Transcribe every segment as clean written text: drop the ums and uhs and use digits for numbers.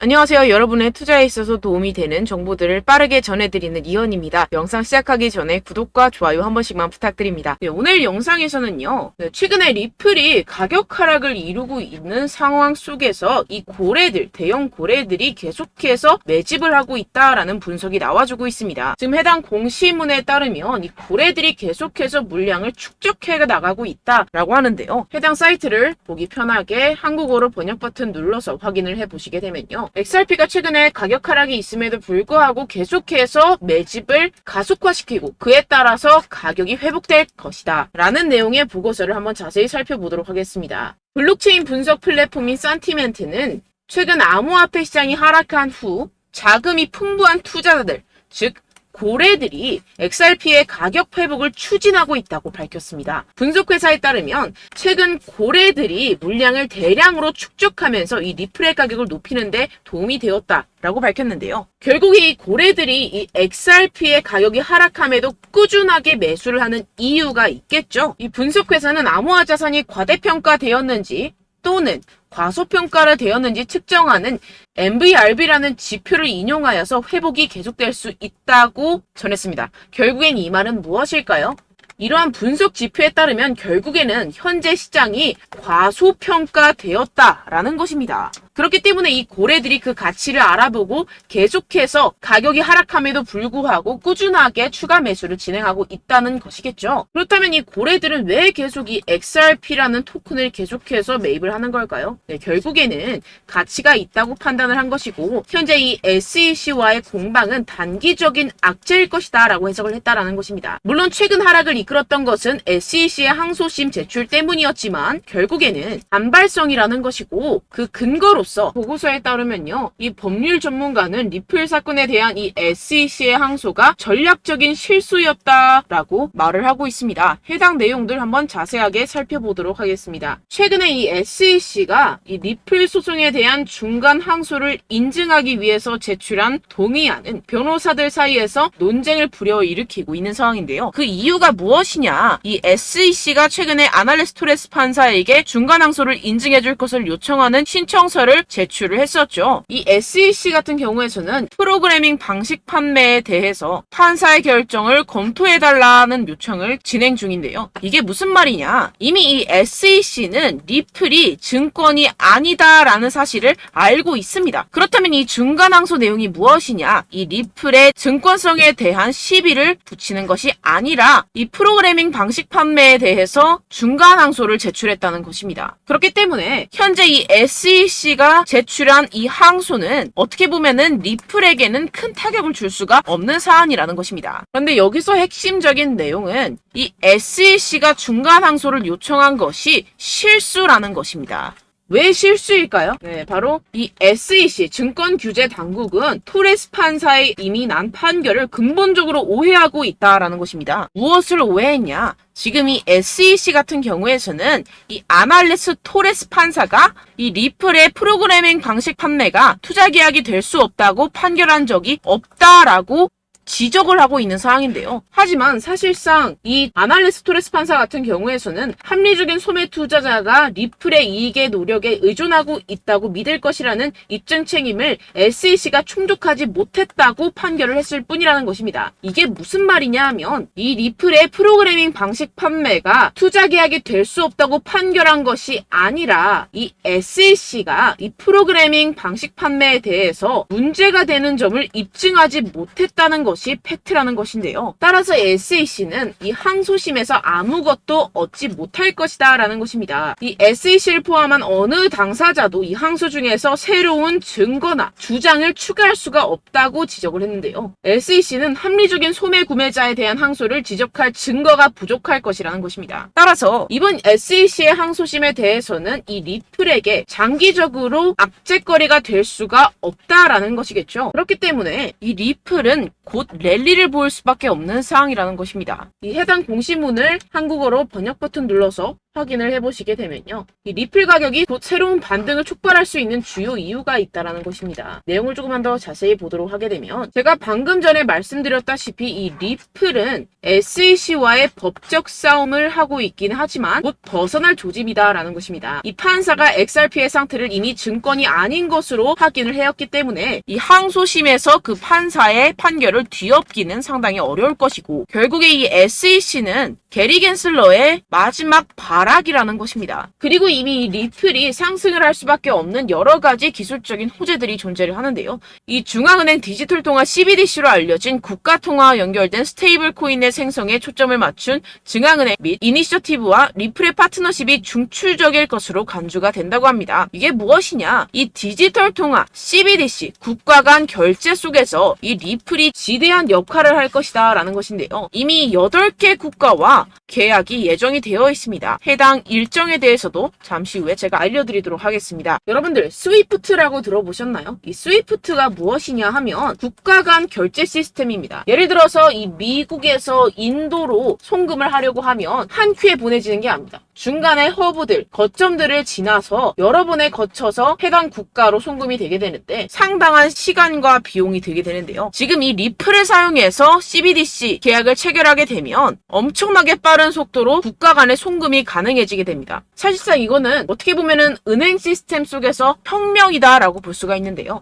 안녕하세요. 여러분의 투자에 있어서 도움이 되는 정보들을 빠르게 전해드리는 이현입니다. 영상 시작하기 전에 구독과 좋아요 한 번씩만 부탁드립니다. 오늘 영상에서는요. 최근에 리플이 가격 하락을 이루고 있는 상황 속에서 이 고래들, 대형 고래들이 계속해서 매집을 하고 있다라는 분석이 나와주고 있습니다. 지금 해당 공시문에 따르면 이 고래들이 계속해서 물량을 축적해 나가고 있다라고 하는데요. 해당 사이트를 보기 편하게 한국어로 번역 버튼 눌러서 확인을 해보시게 되면요. XRP가 최근에 가격 하락이 있음에도 불구하고 계속해서 매집을 가속화시키고 그에 따라서 가격이 회복될 것이다 라는 내용의 보고서를 한번 자세히 살펴보도록 하겠습니다. 블록체인 분석 플랫폼인 산티멘트는 최근 암호화폐 시장이 하락한 후 자금이 풍부한 투자자들, 즉 고래들이 XRP의 가격 회복을 추진하고 있다고 밝혔습니다. 분석회사에 따르면 최근 고래들이 물량을 대량으로 축적하면서 이 리플의 가격을 높이는 데 도움이 되었다라고 밝혔는데요. 결국 이 고래들이 이 XRP의 가격이 하락함에도 꾸준하게 매수를 하는 이유가 있겠죠. 이 분석회사는 암호화 자산이 과대평가되었는지 또는 과소평가를 되었는지 측정하는 MVRB라는 지표를 인용하여서 회복이 계속될 수 있다고 전했습니다. 결국엔 이 말은 무엇일까요? 이러한 분석 지표에 따르면 결국에는 현재 시장이 과소평가되었다라는 것입니다. 그렇기 때문에 이 고래들이 그 가치를 알아보고 계속해서 가격이 하락함에도 불구하고 꾸준하게 추가 매수를 진행하고 있다는 것이겠죠. 그렇다면 이 고래들은 왜 계속 이 XRP라는 토큰을 계속해서 매입을 하는 걸까요? 결국에는 가치가 있다고 판단을 한 것이고 현재 이 SEC와의 공방은 단기적인 악재일 것이다 라고 해석을 했다라는 것입니다. 물론 최근 하락을 이끌었던 것은 SEC의 항소심 제출 때문이었지만 결국에는 반발성이라는 것이고 그 근거로 보고서에 따르면요. 이 법률 전문가는 리플 사건에 대한 이 SEC의 항소가 전략적인 실수였다라고 말을 하고 있습니다. 해당 내용들 한번 자세하게 살펴보도록 하겠습니다. 최근에 이 SEC가 이 리플 소송에 대한 중간 항소를 인증하기 위해서 제출한 동의안은 변호사들 사이에서 논쟁을 불러일으키고 있는 상황인데요. 그 이유가 무엇이냐? 이 SEC가 최근에 아날레스 토레스 판사에게 중간 항소를 인증해줄 것을 요청하는 신청서를 제출을 했었죠. 이 SEC 같은 경우에서는 프로그래밍 방식 판매에 대해서 판사의 결정을 검토해달라는 요청을 진행 중인데요. 이게 무슨 말이냐? 이미 이 SEC는 리플이 증권이 아니다라는 사실을 알고 있습니다. 그렇다면 이 중간 항소 내용이 무엇이냐? 이 리플의 증권성에 대한 시비를 붙이는 것이 아니라 이 프로그래밍 방식 판매에 대해서 중간 항소를 제출했다는 것입니다. 그렇기 때문에 현재 이 SEC가 제출한 이 항소는 어떻게 보면은 리플에게는 큰 타격을 줄 수가 없는 사안이라는 것입니다. 그런데 여기서 핵심적인 내용은 이 SEC가 중간 항소를 요청한 것이 실수라는 것입니다. 왜 실수일까요? 바로 이 SEC 증권규제당국은 토레스 판사의 이미 난 판결을 근본적으로 오해하고 있다라는 것입니다. 무엇을 오해했냐? 지금 이 SEC 같은 경우에서는 이 아날레스 토레스 판사가 이 리플의 프로그래밍 방식 판매가 투자 계약이 될 수 없다고 판결한 적이 없다라고 지적을 하고 있는 상황인데요. 하지만 사실상 이 아날레스 토레스 판사 같은 경우에서는 합리적인 소매 투자자가 리플의 이익의 노력에 의존하고 있다고 믿을 것이라는 입증 책임을 SEC가 충족하지 못했다고 판결을 했을 뿐이라는 것입니다. 이게 무슨 말이냐 하면 이 리플의 프로그래밍 방식 판매가 투자 계약이 될 수 없다고 판결한 것이 아니라 이 SEC가 이 프로그래밍 방식 판매에 대해서 문제가 되는 점을 입증하지 못했다는 것 것이 팩트라는 것인데요. 따라서 SEC는 이 항소심에서 아무것도 얻지 못할 것이다 라는 것입니다. 이 SEC를 포함한 어느 당사자도 이 항소 중에서 새로운 증거나 주장을 추가할 수가 없다고 지적을 했는데요. SEC는 합리적인 소매 구매자에 대한 항소를 지적할 증거가 부족할 것이라는 것입니다. 따라서 이번 SEC의 항소심에 대해서는 이 리플에게 장기적으로 악재거리가 될 수가 없다라는 것이겠죠. 그렇기 때문에 이 리플은 곧 랠리를 보일 수밖에 없는 상황이라는 것입니다. 이 해당 공시문을 한국어로 번역 버튼 눌러서 확인을 해보시게 되면요. 이 리플 가격이 곧 새로운 반등을 촉발할 수 있는 주요 이유가 있다라는 것입니다. 내용을 조금만 더 자세히 보도록 하게 되면 제가 방금 전에 말씀드렸다시피 이 리플은 SEC와의 법적 싸움을 하고 있긴 하지만 곧 벗어날 조짐이다라는 것입니다. 이 판사가 XRP의 상태를 이미 증권이 아닌 것으로 확인을 해왔기 때문에 이 항소심에서 그 판사의 판결을 뒤엎기는 상당히 어려울 것이고 결국에 이 SEC는 게리 겐슬러의 마지막 발악이라는 것입니다. 그리고 이미 이 리플이 상승을 할 수밖에 없는 여러 가지 기술적인 호재들이 존재를 하는데요. 이 중앙은행 디지털 통화 CBDC로 알려진 국가통화와 연결된 스테이블 코인의 생성에 초점을 맞춘 중앙은행 및 이니셔티브와 리플의 파트너십이 중추적일 것으로 간주가 된다고 합니다. 이게 무엇이냐? 이 디지털 통화 CBDC 국가 간 결제 속에서 이 리플이 지대한 역할을 할 것이다 라는 것인데요. 이미 8개 국가와 계약이 예정이 되어 있습니다. 해당 일정에 대해서도 잠시 후에 제가 알려드리도록 하겠습니다. 여러분들 스위프트라고 들어보셨나요? 이 스위프트가 무엇이냐 하면 국가 간 결제 시스템입니다. 예를 들어서 이 미국에서 인도로 송금을 하려고 하면 한 큐에 보내지는 게 아닙니다. 중간에 허브들, 거점들을 지나서 여러 번에 거쳐서 해당 국가로 송금이 되게 되는데 상당한 시간과 비용이 들게 되는데요. 지금 이 리플을 사용해서 CBDC 계약을 체결하게 되면 엄청나게 빠른 속도로 국가 간의 송금이 가능해지게 됩니다. 사실상 이거는 어떻게 보면은 은행 시스템 속에서 혁명이다라고 볼 수가 있는데요.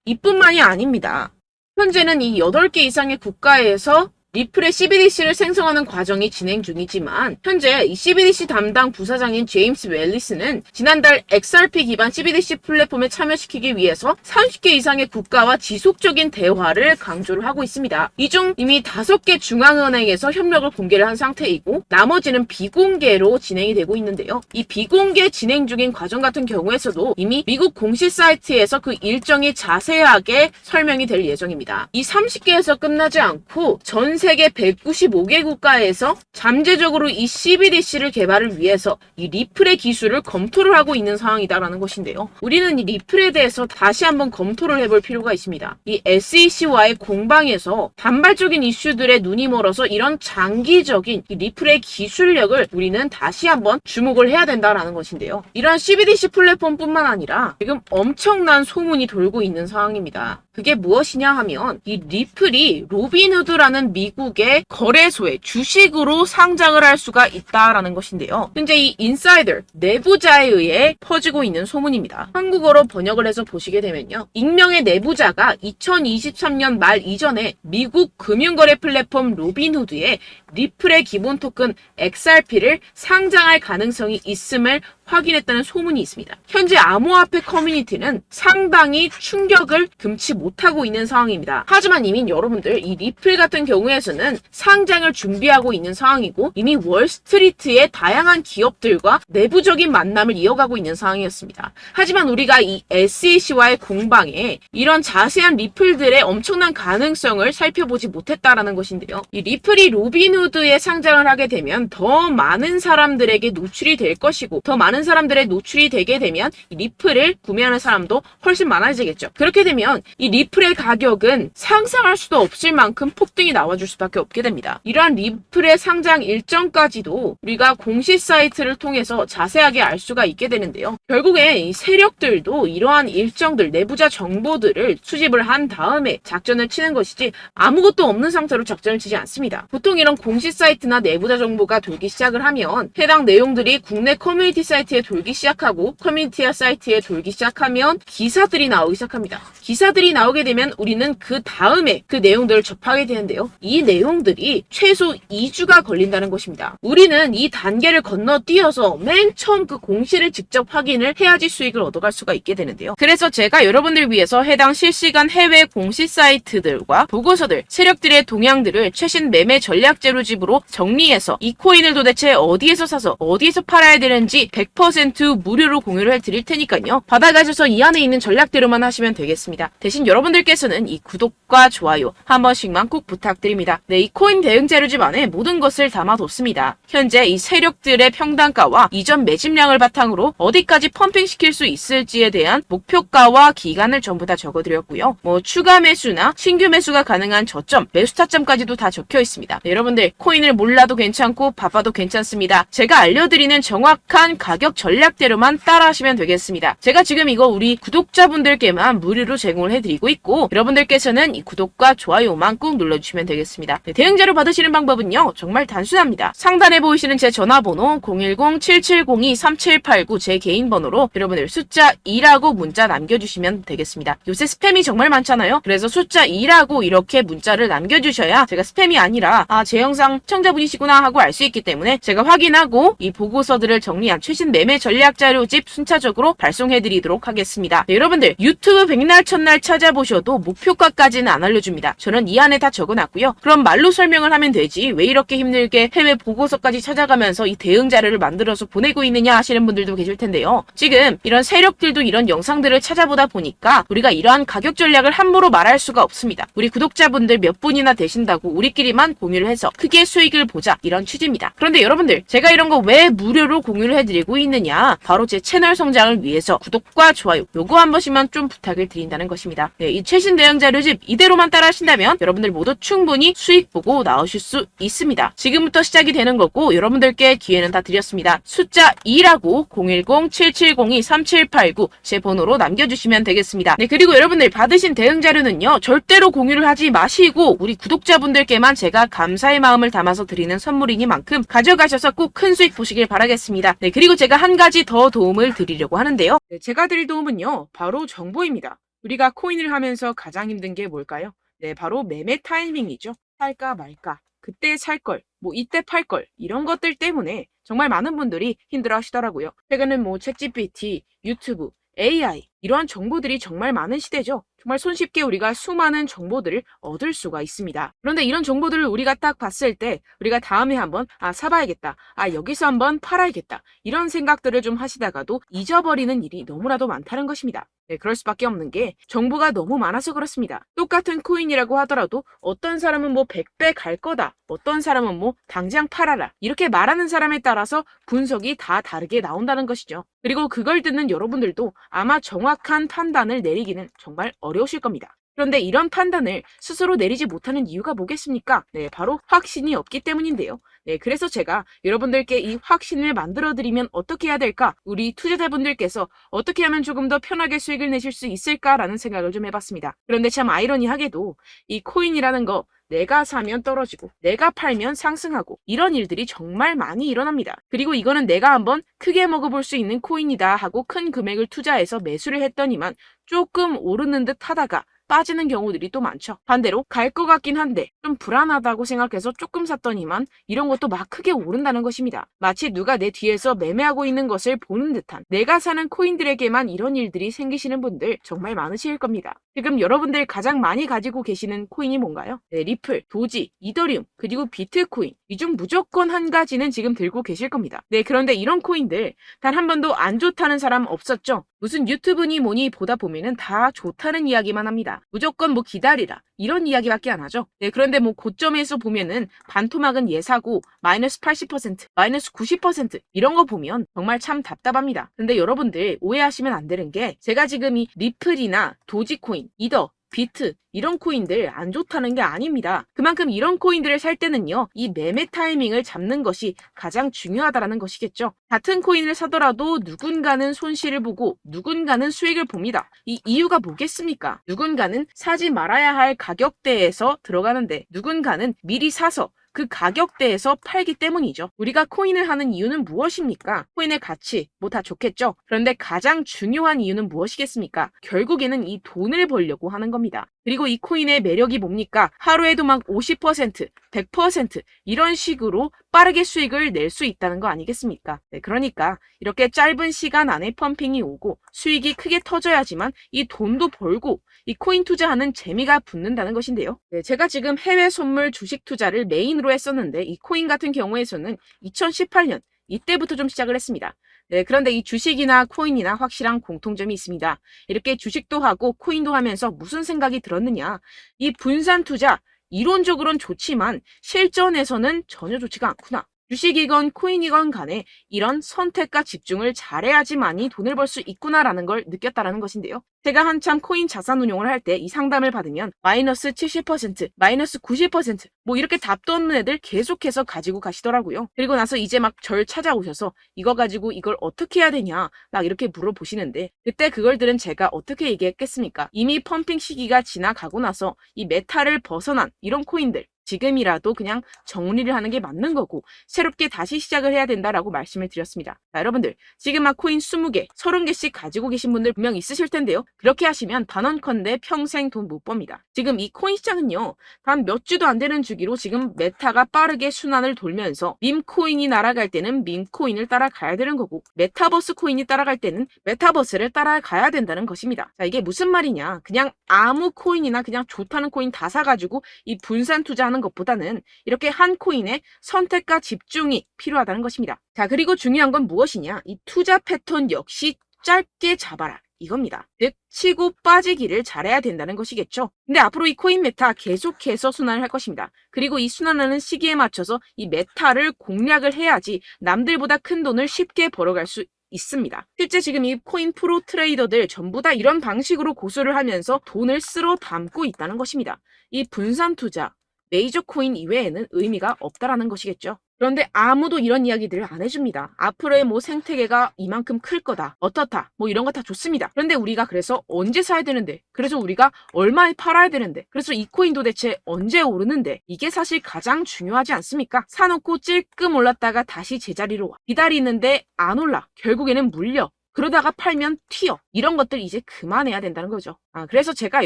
이뿐만이 아닙니다. 현재는 이 8개 이상의 국가에서 리플의 CBDC를 생성하는 과정이 진행 중이지만 현재 이 CBDC 담당 부사장인 제임스 웰리스는 지난달 XRP 기반 CBDC 플랫폼에 참여시키기 위해서 30개 이상의 국가와 지속적인 대화를 강조를 하고 있습니다. 이 중 이미 5개 중앙은행에서 협력을 공개를 한 상태이고 나머지는 비공개로 진행이 되고 있는데요. 이 비공개 진행 중인 과정 같은 경우에서도 이미 미국 공식 사이트에서 그 일정이 자세하게 설명이 될 예정입니다. 이 30개에서 끝나지 않고 전 세계 195개 국가에서 잠재적으로 이 CBDC를 개발을 위해서 이 리플의 기술을 검토를 하고 있는 상황이다라는 것인데요. 우리는 이 리플에 대해서 다시 한번 검토를 해볼 필요가 있습니다. 이 SEC와의 공방에서 단발적인 이슈들에 눈이 멀어서 이런 장기적인 이 리플의 기술력을 우리는 다시 한번 주목을 해야 된다라는 것인데요. 이런 CBDC 플랫폼뿐만 아니라 지금 엄청난 소문이 돌고 있는 상황입니다. 그게 무엇이냐 하면 이 리플이 로빈후드라는 미국의 거래소에 주식으로 상장을 할 수가 있다라는 것인데요. 현재 이 인사이더, 내부자에 의해 퍼지고 있는 소문입니다. 한국어로 번역을 해서 보시게 되면요. 익명의 내부자가 2023년 말 이전에 미국 금융거래 플랫폼 로빈후드에 리플의 기본 토큰 XRP를 상장할 가능성이 있음을 확인했다는 소문이 있습니다. 현재 암호화폐 커뮤니티는 상당히 충격을 금치 못하고 있는 상황입니다. 하지만 이미 여러분들 이 리플 같은 경우에서는 상장을 준비하고 있는 상황이고 이미 월스트리트의 다양한 기업들과 내부적인 만남을 이어가고 있는 상황이었습니다. 하지만 우리가 이 SEC와의 공방에 이런 자세한 리플들의 엄청난 가능성을 살펴보지 못했다라는 것인데요. 이 리플이 로빈후드에 상장을 하게 되면 더 많은 사람들에게 노출이 될 것이고 더 많은 사람들의 노출이 되게 되면 이 리플을 구매하는 사람도 훨씬 많아지겠죠. 그렇게 되면 이 리플의 가격은 상상할 수도 없을 만큼 폭등이 나와줄 수밖에 없게 됩니다. 이러한 리플의 상장 일정까지도 우리가 공식 사이트를 통해서 자세하게 알 수가 있게 되는데요. 결국에 이 세력들도 이러한 일정들, 내부자 정보들을 수집을 한 다음에 작전을 치는 것이지 아무것도 없는 상태로 작전을 치지 않습니다. 보통 이런 공식 사이트나 내부자 정보가 돌기 시작을 하면 해당 내용들이 국내 커뮤니티 사이트에 돌기 시작하고 커뮤니티 사이트에 돌기 시작하면 기사들이 나오기 시작합니다. 기사들이 나오게 되면 우리는 그 다음에 그 내용들을 접하게 되는데요. 이 내용들이 최소 2주가 걸린다는 것입니다. 우리는 이 단계를 건너뛰어서 맨 처음 그 공시를 직접 확인을 해야지 수익을 얻어갈 수가 있게 되는데요. 그래서 제가 여러분들 위해서 해당 실시간 해외 공시 사이트들과 보고서들, 세력들의 동향들을 최신 매매 전략 재료집으로 정리해서 이 코인을 도대체 어디에서 사서 어디에서 팔아야 되는지 100% 무료로 공유를 해드릴 테니까요. 받아가셔서 이 안에 있는 전략대로만 하시면 되겠습니다. 대신 여러분들께서는 이 구독과 좋아요 한 번씩만 꼭 부탁드립니다. 네, 이 코인 대응 자료집 안에 모든 것을 담아뒀습니다. 현재 이 세력들의 평단가와 이전 매집량을 바탕으로 어디까지 펌핑시킬 수 있을지에 대한 목표가와 기간을 전부 다 적어드렸고요. 추가 매수나 신규 매수가 가능한 저점, 매수 타점까지도 다 적혀 있습니다. 네, 여러분들 코인을 몰라도 괜찮고 바빠도 괜찮습니다. 제가 알려드리는 정확한 가격 전략대로만 따라하시면 되겠습니다. 제가 지금 이거 우리 구독자분들께만 무료로 제공을 해드리고 있고 여러분들께서는 이 구독과 좋아요만 꾹 눌러주시면 되겠습니다. 네, 대응 자료 받으시는 방법은요 정말 단순합니다. 상단에 보이시는 제 전화번호 010-7702-3789 제 개인 번호로 여러분들 숫자 2라고 문자 남겨주시면 되겠습니다. 요새 스팸이 정말 많잖아요. 그래서 숫자 2라고 이렇게 문자를 남겨주셔야 제가 스팸이 아니라 제 영상 시청자분이시구나 하고 알 수 있기 때문에 제가 확인하고 이 보고서들을 정리한 최신 매매 전략 자료집 순차적으로 발송해드리도록 하겠습니다. 네, 여러분들 유튜브 백날 첫날 찾아보셔도 목표가까지는 안 알려줍니다. 저는 이 안에 다 적어놨고요. 그럼 말로 설명을 하면 되지 왜 이렇게 힘들게 해외 보고서까지 찾아가면서 이 대응 자료를 만들어서 보내고 있느냐 하시는 분들도 계실 텐데요. 지금 이런 세력들도 이런 영상들을 찾아보다 보니까 우리가 이러한 가격 전략을 함부로 말할 수가 없습니다. 우리 구독자분들 몇 분이나 되신다고 우리끼리만 공유를 해서 크게 수익을 보자 이런 취지입니다. 그런데 여러분들 제가 이런 거 왜 무료로 공유를 해드리고 있느냐 바로 제 채널 성장을 위해서 구독과 좋아요 요거 한 번씩만 좀 부탁을 드린다는 것입니다. 네, 이 최신 대응 자료집 이대로만 따라 하신다면 여러분들 모두 충분히 수익 보고 나오실 수 있습니다. 지금부터 시작이 되는 거고 여러분들께 기회는 다 드렸습니다. 숫자 2라고 010-7702-3789 제 번호로 남겨주시면 되겠습니다. 네, 그리고 여러분들 받으신 대응 자료는요 절대로 공유를 하지 마시고 우리 구독자분들께만 제가 감사의 마음을 담아서 드리는 선물이니만큼 가져가셔서 꼭 큰 수익 보시길 바라겠습니다. 네, 그리고 제가 한 가지 더 도움을 드리려고 하는데요. 네, 제가 드릴 도움은요 바로 정보입니다. 우리가 코인을 하면서 가장 힘든 게 뭘까요? 네, 바로 매매 타이밍이죠. 살까 말까, 그때 살 걸, 이때 팔 걸, 이런 것들 때문에 정말 많은 분들이 힘들어 하시더라고요. 최근은 챗GPT, 유튜브, AI 이러한 정보들이 정말 많은 시대죠. 정말 손쉽게 우리가 수많은 정보들을 얻을 수가 있습니다. 그런데 이런 정보들을 우리가 딱 봤을 때 우리가 다음에 한번 사봐야겠다. 여기서 한번 팔아야겠다. 이런 생각들을 좀 하시다가도 잊어버리는 일이 너무나도 많다는 것입니다. 네, 그럴 수밖에 없는 게 정보가 너무 많아서 그렇습니다. 똑같은 코인이라고 하더라도 어떤 사람은 100배 갈 거다. 어떤 사람은 당장 팔아라. 이렇게 말하는 사람에 따라서 분석이 다 다르게 나온다는 것이죠. 그리고 그걸 듣는 여러분들도 아마 정확한 판단을 내리기는 정말 어려우실 겁니다. 그런데 이런 판단을 스스로 내리지 못하는 이유가 뭐겠습니까? 네, 바로 확신이 없기 때문인데요. 네, 그래서 제가 여러분들께 이 확신을 만들어드리면 어떻게 해야 될까? 우리 투자자분들께서 어떻게 하면 조금 더 편하게 수익을 내실 수 있을까라는 생각을 좀 해봤습니다. 그런데 참 아이러니하게도 이 코인이라는 거 내가 사면 떨어지고 내가 팔면 상승하고 이런 일들이 정말 많이 일어납니다. 그리고 이거는 내가 한번 크게 먹어볼 수 있는 코인이다 하고 큰 금액을 투자해서 매수를 했더니만 조금 오르는 듯 하다가 빠지는 경우들이 또 많죠. 반대로 갈 것 같긴 한데 좀 불안하다고 생각해서 조금 샀더니만 이런 것도 막 크게 오른다는 것입니다. 마치 누가 내 뒤에서 매매하고 있는 것을 보는 듯한 내가 사는 코인들에게만 이런 일들이 생기시는 분들 정말 많으실 겁니다. 지금 여러분들 가장 많이 가지고 계시는 코인이 뭔가요? 네, 리플, 도지, 이더리움, 그리고 비트코인 이 중 무조건 한 가지는 지금 들고 계실 겁니다. 네, 그런데 이런 코인들 단 한 번도 안 좋다는 사람 없었죠? 무슨 유튜브니 뭐니 보다 보면은 다 좋다는 이야기만 합니다. 무조건 기다리라 이런 이야기밖에 안 하죠. 네, 그런데 고점에서 보면은 반토막은 예사고 마이너스 80%, 마이너스 90% 이런 거 보면 정말 참 답답합니다. 근데 여러분들 오해하시면 안 되는 게 제가 지금 이 리플이나 도지코인, 이더, 비트 이런 코인들 안 좋다는 게 아닙니다. 그만큼 이런 코인들을 살 때는요 이 매매 타이밍을 잡는 것이 가장 중요하다는 것이겠죠. 같은 코인을 사더라도 누군가는 손실을 보고 누군가는 수익을 봅니다. 이 이유가 뭐겠습니까? 누군가는 사지 말아야 할 가격대에서 들어가는데 누군가는 미리 사서 그 가격대에서 팔기 때문이죠. 우리가 코인을 하는 이유는 무엇입니까? 코인의 가치, 다 좋겠죠? 그런데 가장 중요한 이유는 무엇이겠습니까? 결국에는 이 돈을 벌려고 하는 겁니다. 그리고 이 코인의 매력이 뭡니까? 하루에도 50%, 100% 이런 식으로 빠르게 수익을 낼 수 있다는 거 아니겠습니까? 네, 그러니까 이렇게 짧은 시간 안에 펌핑이 오고 수익이 크게 터져야지만 이 돈도 벌고 이 코인 투자하는 재미가 붙는다는 것인데요. 네, 제가 지금 해외 선물 주식 투자를 메인으로 했었는데 이 코인 같은 경우에서는 2018년 이때부터 좀 시작을 했습니다. 네, 그런데 이 주식이나 코인이나 확실한 공통점이 있습니다. 이렇게 주식도 하고 코인도 하면서 무슨 생각이 들었느냐. 이 분산 투자, 이론적으로는 좋지만 실전에서는 전혀 좋지가 않구나. 주식이건 코인이건 간에 이런 선택과 집중을 잘해야지만이 돈을 벌 수 있구나라는 걸 느꼈다라는 것인데요. 제가 한참 코인 자산 운용을 할 때 이 상담을 받으면 마이너스 70%, 마이너스 90%, 뭐 이렇게 답도 없는 애들 계속해서 가지고 가시더라고요. 그리고 나서 이제 막 절 찾아오셔서 이거 가지고 이걸 어떻게 해야 되냐 막 이렇게 물어보시는데 그때 그걸 들은 제가 어떻게 얘기했겠습니까? 이미 펌핑 시기가 지나가고 나서 이 메타를 벗어난 이런 코인들 지금이라도 그냥 정리를 하는 게 맞는 거고 새롭게 다시 시작을 해야 된다라고 말씀을 드렸습니다. 자, 여러분들 지금 막 코인 20개, 30개씩 가지고 계신 분들 분명 있으실 텐데요. 그렇게 하시면 단언컨대 평생 돈 못 법니다. 지금 이 코인 시장은요. 단 몇 주도 안 되는 주기로 지금 메타가 빠르게 순환을 돌면서 밈코인이 날아갈 때는 밈코인을 따라가야 되는 거고 메타버스 코인이 따라갈 때는 메타버스를 따라가야 된다는 것입니다. 자, 이게 무슨 말이냐. 그냥 아무 코인이나 그냥 좋다는 코인 다 사가지고 이 분산 투자하는 것보다는 이렇게 한 코인에 선택과 집중이 필요하다는 것입니다. 자, 그리고 중요한 건 무엇이냐? 이 투자 패턴 역시 짧게 잡아라. 이겁니다. 즉 치고 빠지기를 잘해야 된다는 것이겠죠. 근데 앞으로 이 코인 메타 계속해서 순환을 할 것입니다. 그리고 이 순환하는 시기에 맞춰서 이 메타를 공략을 해야지 남들보다 큰 돈을 쉽게 벌어갈 수 있습니다. 실제 지금 이 코인 프로 트레이더들 전부 다 이런 방식으로 고수를 하면서 돈을 쓸어 담고 있다는 것입니다. 이 분산 투자, 메이저 코인 이외에는 의미가 없다라는 것이겠죠. 그런데 아무도 이런 이야기들을 안 해줍니다. 앞으로의 뭐 생태계가 이만큼 클 거다. 어떻다. 뭐 이런 거 다 좋습니다. 그런데 우리가 그래서 언제 사야 되는데? 그래서 우리가 얼마에 팔아야 되는데? 그래서 이 코인 도대체 언제 오르는데? 이게 사실 가장 중요하지 않습니까? 사놓고 찔끔 올랐다가 다시 제자리로 와. 기다리는데 안 올라. 결국에는 물려. 그러다가 팔면 튀어. 이런 것들 이제 그만해야 된다는 거죠. 그래서 제가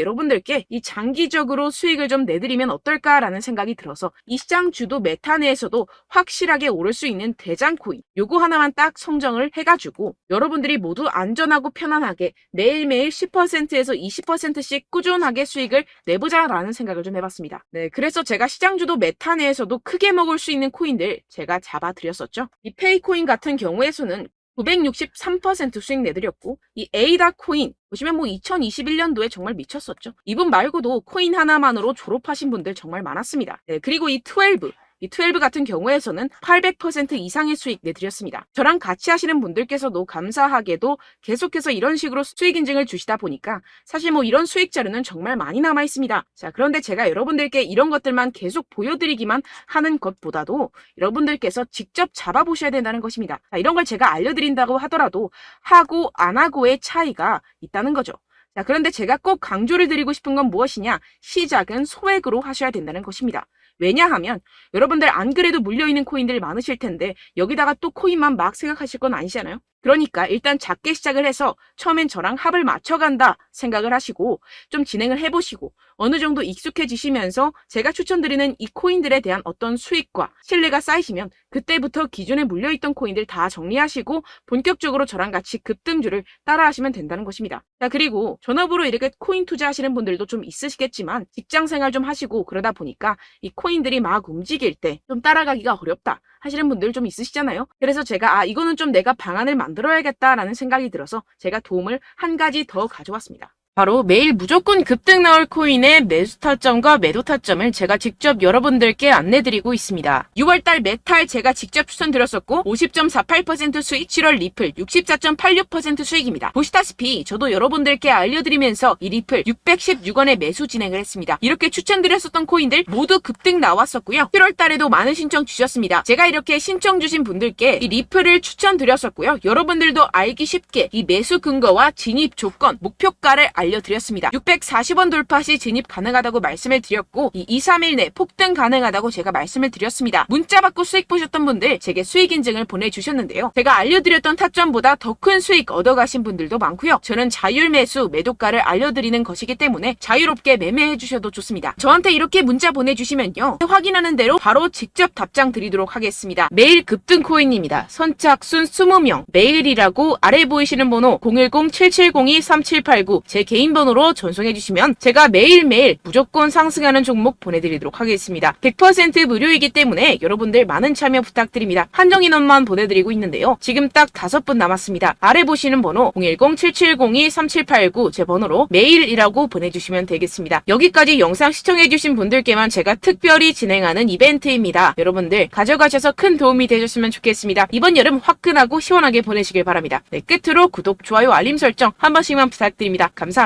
여러분들께 이 장기적으로 수익을 좀 내드리면 어떨까라는 생각이 들어서 이 시장주도 메타 내에서도 확실하게 오를 수 있는 대장 코인 요거 하나만 딱 선정을 해가지고 여러분들이 모두 안전하고 편안하게 매일매일 10%에서 20%씩 꾸준하게 수익을 내보자라는 생각을 좀 해봤습니다. 네, 그래서 제가 시장주도 메타 내에서도 크게 먹을 수 있는 코인들 제가 잡아드렸었죠. 이 페이코인 같은 경우에서는 963% 수익 내드렸고 이 에이다 코인 보시면 뭐 2021년도에 정말 미쳤었죠. 이분 말고도 코인 하나만으로 졸업하신 분들 정말 많았습니다. 네, 그리고 이 12 같은 경우에서는 800% 이상의 수익 내드렸습니다. 저랑 같이 하시는 분들께서도 감사하게도 계속해서 이런 식으로 수익 인증을 주시다 보니까 사실 뭐 이런 수익 자료는 정말 많이 남아 있습니다. 자, 그런데 제가 여러분들께 이런 것들만 계속 보여드리기만 하는 것보다도 여러분들께서 직접 잡아보셔야 된다는 것입니다. 자, 이런 걸 제가 알려드린다고 하더라도 하고 안 하고의 차이가 있다는 거죠. 자, 그런데 제가 꼭 강조를 드리고 싶은 건 무엇이냐? 시작은 소액으로 하셔야 된다는 것입니다. 왜냐하면 여러분들 안 그래도 물려있는 코인들 많으실 텐데 여기다가 또 코인만 막 생각하실 건 아니잖아요. 그러니까 일단 작게 시작을 해서 처음엔 저랑 합을 맞춰간다 생각을 하시고 좀 진행을 해보시고 어느 정도 익숙해지시면서 제가 추천드리는 이 코인들에 대한 어떤 수익과 신뢰가 쌓이시면 그때부터 기존에 물려있던 코인들 다 정리하시고 본격적으로 저랑 같이 급등주를 따라하시면 된다는 것입니다. 자, 그리고 전업으로 이렇게 코인 투자하시는 분들도 좀 있으시겠지만 직장생활 좀 하시고 그러다 보니까 이 코인들이 막 움직일 때 좀 따라가기가 어렵다 하시는 분들 좀 있으시잖아요. 그래서 제가 이거는 좀 내가 방안을 만들어야겠다라는 생각이 들어서 제가 도움을 한 가지 더 가져왔습니다. 바로 매일 무조건 급등 나올 코인의 매수 타점과 매도 타점을 제가 직접 여러분들께 안내드리고 있습니다. 6월달 메탈 제가 직접 추천드렸었고 50.48% 수익, 7월 리플 64.86% 수익입니다. 보시다시피 저도 여러분들께 알려드리면서 이 리플 616원에 매수 진행을 했습니다. 이렇게 추천드렸었던 코인들 모두 급등 나왔었고요. 7월달에도 많은 신청 주셨습니다. 제가 이렇게 신청 주신 분들께 이 리플을 추천드렸었고요. 여러분들도 알기 쉽게 이 매수 근거와 진입 조건, 목표가를 알려드렸습니다. 640원 돌파 시 진입 가능하다고 말씀을 드렸고 이 2-3일 내 폭등 가능하다고 제가 말씀을 드렸습니다. 문자 받고 수익 보셨던 분들 제게 수익 인증을 보내주셨는데요. 제가 알려드렸던 타점보다 더 큰 수익 얻어가신 분들도 많고요. 저는 자율 매수 매도가를 알려드리는 것이기 때문에 자유롭게 매매해 주셔도 좋습니다. 저한테 이렇게 문자 보내주시면요. 확인하는 대로 바로 직접 답장 드리도록 하겠습니다. 매일 급등 코인입니다. 선착순 20명 메일이라고 아래 보이시는 번호 010-7702-3789 제 개인 번호로 전송해주시면 제가 매일매일 무조건 상승하는 종목 보내드리도록 하겠습니다. 100% 무료이기 때문에 여러분들 많은 참여 부탁드립니다. 한정 인원만 보내드리고 있는데요. 지금 딱 5분 남았습니다. 아래 보시는 번호 010-7702-3789 제 번호로 메일이라고 보내주시면 되겠습니다. 여기까지 영상 시청해주신 분들께만 제가 특별히 진행하는 이벤트입니다. 여러분들 가져가셔서 큰 도움이 되셨으면 좋겠습니다. 이번 여름 화끈하고 시원하게 보내시길 바랍니다. 네, 끝으로 구독, 좋아요, 알림 설정 한 번씩만 부탁드립니다. 감사합니다.